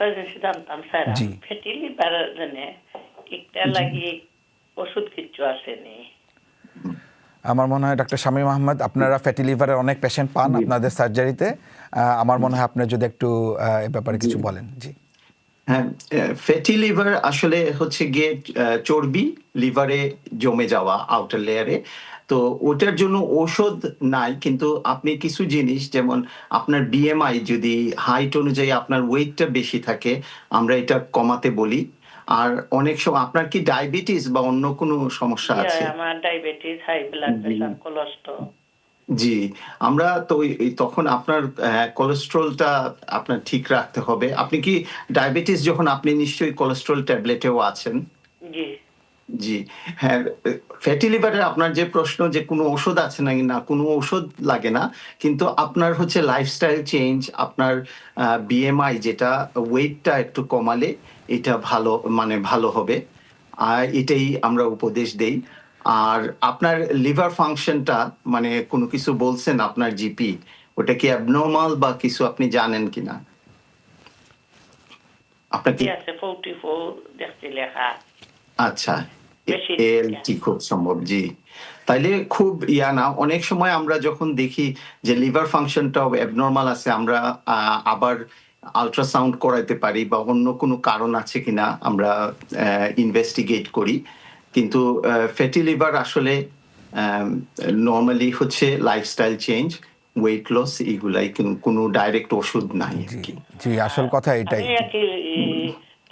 একটা জিনিস জানতাম স্যার, জি ফ্যাটি লিভারের জন্য একটা লাগি ওষুধ কিছু আসেনি। আমার মনে হয় ডাক্তার শামীম আহমেদ, আপনারা ফ্যাটি লিভারের অনেক পেশেন্ট পান জি আপনাদের সার্জারিতে। আমার মনে হয় আপনি যদি একটু এ ব্যাপারে জি কিছু বলেন। জি হ্যাঁ, ফ্যাটি লিভার আসলে হচ্ছে গিয়ে চর্বি লিভারে জমে যাওয়া আউটার লেয়ারে। তো ওটার জন্য ঔষধ নাই, কিন্তু আপনি কিছু জিনিস যেমন আপনার বিএমআই যদি হাইট অনুযায়ী আপনার ওয়েটটা বেশি থাকে, আমরা এটা কমাতে বলি। আর অনেক সময় আপনার কি ডায়াবেটিস বা অন্য কোনো সমস্যা আছে? আমার ডায়াবেটিস, হাই ব্লাড জি প্রেশার, কোলেস্ট্রল। জি, আমরা তো তখন আপনার কোলেস্টেরলটা আপনার ঠিক রাখতে হবে। আপনি কি ডায়াবেটিস যখন আপনি নিশ্চয়ই কোলেস্টেরল ট্যাবলেটেও আছেন? জি জি, হ্যাঁ, ফ্যাটি লিভারের আপনার যে প্রশ্ন যে কোনো ঔষধ আছে নাকি না, কোনো ঔষধ লাগে না। কিন্তু আপনার হচ্ছে লাইফস্টাইল চেঞ্জ, আপনার বিএমআই যেটা ওয়েটটা একটু কমালে এটা ভালো মানে ভালো হবে। এটাই আমরা উপদেশ দেই। আর আপনার লিভার ফাংশনটা মানে কোনো কিছু বলছেন আপনার জিপি, ওটা কি অ্যাবনরমাল বা কিছু আপনি জানেন কিনা? আপনার কি আছে 44 দেখছি লেখা, আচ্ছা, বেশি এলটি খুব সম্ভব, জি। তাইলে খুব না, অনেক সময় আমরা যখন দেখি যে লিভার ফাংশনটাও অ্যাবনরমাল আছে, আমরা আবার আল্ট্রাসাউন্ড করাইতে পারি বা অন্য কোনো কারণ আছে কিনা আমরা ইনভেস্টিগেট করি। কিন্তু ফ্যাটি লিভার আসলে নরমালি হচ্ছে লাইফস্টাইল চেঞ্জ, ওয়েট লস, এগুলাই কোনো ডাইরেক্ট ওষুধ নাই আর জি কি। জি আসল কথা এটাই। আমি আর কি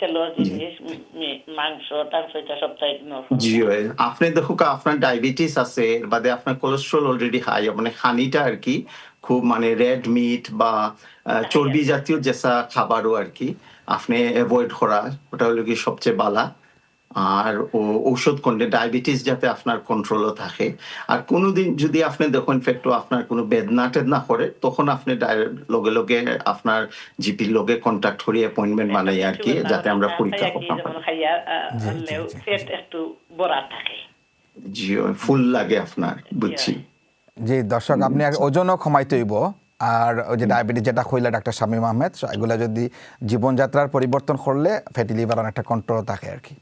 তেলো জিনিস, মাংস টাংস এটা সব চাই জি, আপনি দেখো আপনার ডায়াবেটিস আছে, এর বাদে আপনার কোলেস্ট্রল অলরেডি হাই, মানে হানিটা আর কি খুব মানে রেড মিট বা চর্বি জাতীয় যেসা খাবারও আর কি আপনি অ্যাভয়েড করা, ওটা হলো কি সবচেয়ে বালা। আর ঔষধ কোনটা ডায়াবেটিস যাতে আপনার কন্ট্রোলও থাকে। আর কোনোদিন যদি আপনি দেখুন ফেক্টো আপনার কোনো বেদনা টেদনা করে, তখন আপনি লগে লগে আপনার জিপির লগে কন্ট্যাক্ট করে অ্যাপয়েন্টমেন্ট বানাই আর কি, যাতে আমরা পরীক্ষা করতে পারি। জি জি জি পেট একটু বড়া থাকে। জি, ফুল লাগে আপনার, বুঝছি। জি দর্শক, আপনি ওজনও কমাইতে হইব। আর ওই যে ডায়াবেটিস যেটা কইলা ডাক্তার শামীম আহমেদ, এগুলা যদি জীবনযাত্রার পরিবর্তন করলে ফ্যাটি লিভার অনেকটা কন্ট্রোল থাকে আর কি।